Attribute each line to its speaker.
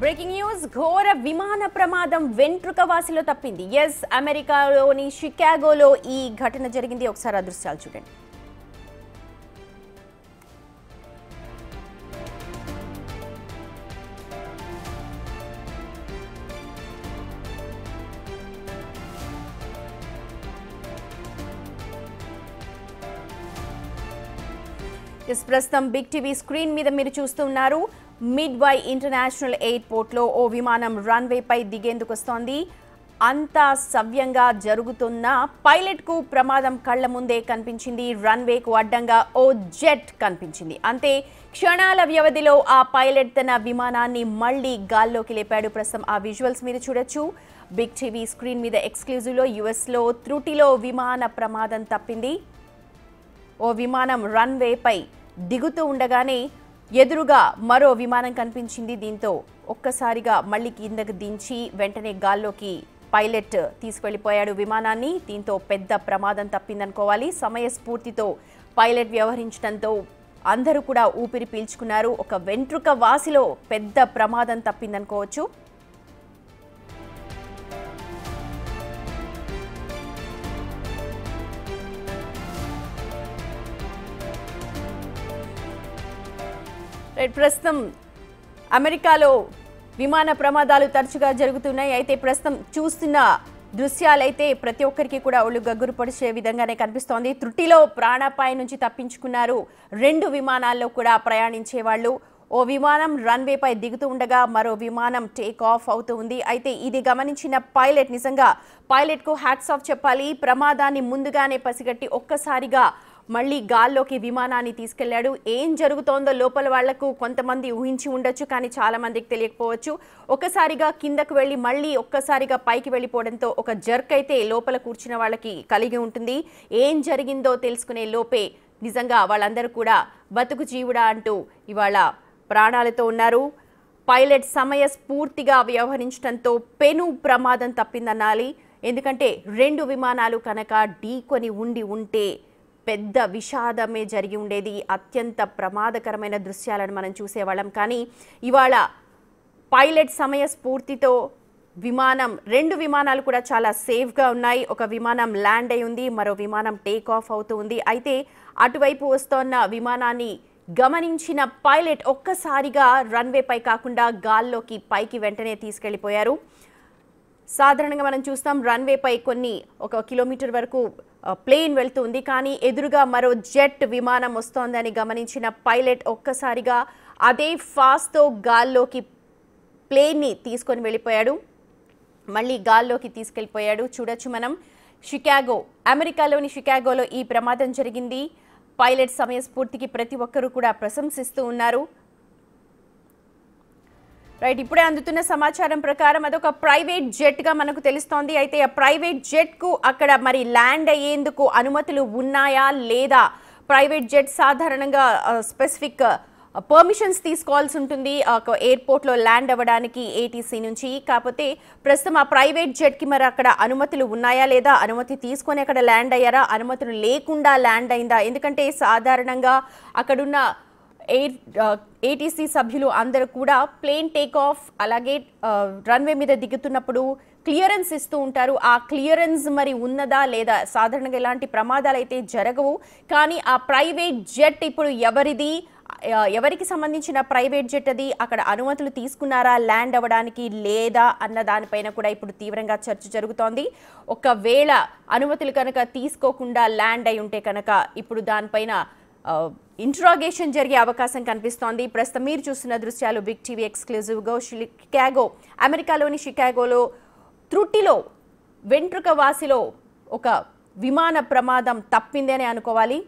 Speaker 1: Breaking news ఘోర విమాన ప్రమాదం వెంట్రుకవాసిలో తప్పింది. ఎస్, అమెరికాలోని షికాగోలో ఈ ఘటన జరిగింది. ఒకసారి ఆ దృశ్యాలు చూడండి. ప్రస్తుతం బిగ్ టీవీ స్క్రీన్ మీద మీరు చూస్తున్నారు. మిడ్వై ఇంటర్నేషనల్ ఎయిర్పోర్ట్లో ఓ విమానం రన్వేపై దిగేందుకు వస్తోంది. అంతా సవ్యంగా జరుగుతున్న పైలట్కు ప్రమాదం కళ్ల ముందే కనిపించింది. రన్వేకు అడ్డంగా ఓ జెట్ కనిపించింది. అంతే క్షణాల వ్యవధిలో ఆ పైలట్ తన విమానాన్ని మళ్లీ గాల్లోకి లేపాడు. ప్రస్తుతం ఆ విజువల్స్ మీరు చూడొచ్చు. బిగ్ టీవీ స్క్రీన్ మీద ఎక్స్క్లూజివ్లో యుఎస్లో త్రుటిలో విమాన ప్రమాదం తప్పింది. ఓ విమానం రన్వేపై దిగుతూ ఉండగానే ఎదురుగా మరో విమానం కనిపించింది. దీంతో ఒక్కసారిగా మళ్ళీ కిందకు దించి వెంటనే గాల్లోకి పైలట్ తీసుకెళ్లిపోయాడు విమానాన్ని. దీంతో పెద్ద ప్రమాదం తప్పిందనుకోవాలి. సమయస్ఫూర్తితో పైలట్ వ్యవహరించడంతో అందరూ కూడా ఊపిరి పీల్చుకున్నారు. ఒక వెంట్రుక వాసిలో పెద్ద ప్రమాదం తప్పిందనుకోవచ్చు. ప్రస్తుతం అమెరికాలో విమాన ప్రమాదాలు తరచుగా జరుగుతున్నాయి. అయితే ప్రస్తుతం చూస్తున్న దృశ్యాలైతే ప్రతి ఒక్కరికి కూడా ఒళ్ళు గగ్గురు పొడిచే విధంగానే కనిపిస్తోంది. త్రుటిలో ప్రాణాపాయ నుంచి తప్పించుకున్నారు 2 విమానాల్లో కూడా ప్రయాణించే వాళ్ళు. ఓ విమానం రన్వేపై దిగుతూ ఉండగా మరో విమానం టేక్ ఆఫ్ అవుతూ ఉంది. అయితే ఇది గమనించిన పైలట్, నిజంగా పైలట్కు హ్యాట్స్ ఆఫ్ చెప్పాలి. ప్రమాదాన్ని ముందుగానే పసిగట్టి ఒక్కసారిగా మళ్ళీ గాల్లోకి విమానాన్ని తీసుకెళ్లాడు. ఏం జరుగుతోందో లోపల వాళ్లకు కొంతమంది ఊహించి ఉండొచ్చు, కానీ చాలా మందికి తెలియకపోవచ్చు. ఒక్కసారిగా కిందకు వెళ్ళి మళ్ళీ ఒక్కసారిగా పైకి వెళ్ళిపోవడంతో ఒక జర్క్ అయితే లోపల కూర్చున్న వాళ్ళకి కలిగి ఉంటుంది. ఏం జరిగిందో తెలుసుకునే లోపే నిజంగా వాళ్ళందరూ కూడా బతుకు జీవుడా అంటూ ఇవాళ ప్రాణాలతో ఉన్నారు. పైలట్ సమయస్ఫూర్తిగా వ్యవహరించడంతో పెను ప్రమాదం తప్పిందనాలి. ఎందుకంటే 2 విమానాలు కనుక ఢీకొని ఉంటే పెద్ద విషాదమే జరిగి ఉండేది. అత్యంత ప్రమాదకరమైన దృశ్యాలను మనం చూసేవాళ్ళం. కానీ ఇవాళ పైలట్ సమయస్ఫూర్తితో 2 విమానాలు కూడా చాలా సేఫ్గా ఉన్నాయి. ఒక విమానం ల్యాండ్ అయి ఉంది, మరో విమానం టేక్ ఆఫ్ అవుతూ ఉంది. అయితే అటువైపు వస్తోన్న విమానాన్ని గమనించిన పైలట్ ఒక్కసారిగా రన్వేపై కాకుండా గాల్లోకి పైకి వెంటనే తీసుకెళ్లిపోయారు. సాధారణంగా మనం చూస్తాం రన్వేపై ఒక కిలోమీటర్ వరకు ప్లేన్ వెళ్తుంది, కానీ ఎదురుగా మరో జెట్ విమానం వస్తోందని గమనించిన పైలట్ ఒక్కసారిగా అదే ఫాస్ట్తో గాల్లోకి ప్లేన్ని తీసుకొని వెళ్ళిపోయాడు. మళ్ళీ గాల్లోకి తీసుకెళ్ళిపోయాడు. చూడొచ్చు మనం. అమెరికాలోని షికాగోలో ఈ ప్రమాదం జరిగింది. పైలట్ సమయస్ఫూర్తికి ప్రతి ఒక్కరూ కూడా ప్రశంసిస్తూ ఉన్నారు. రైట్, ఇప్పుడే అందుతున్న సమాచారం ప్రకారం అదొక ప్రైవేట్ జెట్గా మనకు తెలుస్తోంది. అయితే ఆ ప్రైవేట్ జెట్కు అక్కడ మరి ల్యాండ్ అయ్యేందుకు అనుమతులు ఉన్నాయా లేదా? ప్రైవేట్ జెట్ సాధారణంగా స్పెసిఫిక్ పర్మిషన్స్ తీసుకోవాల్సి ఉంటుంది ఎయిర్పోర్ట్లో ల్యాండ్ అవ్వడానికి ఏటీసీ నుంచి. కాకపోతే ప్రస్తుతం ఆ ప్రైవేట్ జెట్కి మరి అక్కడ అనుమతులు ఉన్నాయా లేదా? అనుమతి తీసుకొని అక్కడ ల్యాండ్ అయ్యారా? అనుమతులు లేకుండా ల్యాండ్ అయిందా? ఎందుకంటే సాధారణంగా అక్కడున్న ఏటీసీ సభ్యులు అందరూ కూడా ప్లేన్ టేక్ ఆఫ్ అలాగే రన్వే మీద దిగుతున్నప్పుడు క్లియరెన్స్ ఇస్తూ ఉంటారు. ఆ క్లియరెన్స్ మరి ఉన్నదా లేదా? సాధారణంగా ఇలాంటి ప్రమాదాలు అయితే జరగవు. కానీ ఆ ప్రైవేట్ జెట్ ఇప్పుడు ఎవరికి సంబంధించిన ప్రైవేట్ జెట్ అది? అక్కడ అనుమతులు తీసుకున్నారా ల్యాండ్ అవ్వడానికి లేదా అన్న దానిపైన కూడా ఇప్పుడు తీవ్రంగా చర్చ జరుగుతోంది. ఒకవేళ అనుమతులు కనుక తీసుకోకుండా ల్యాండ్ అయి ఉంటే కనుక ఇప్పుడు దానిపైన ఇంట్రాగేషన్ జరిగే అవకాశం కనిపిస్తోంది. ప్రస్తుతం మీరు చూస్తున్న దృశ్యాలు బిగ్ టీవీ ఎక్స్క్లూజివ్గా అమెరికాలోని షికాగోలో త్రుటిలో వెంట్రుక వాసిలో ఒక విమాన ప్రమాదం తప్పింది అని అనుకోవాలి.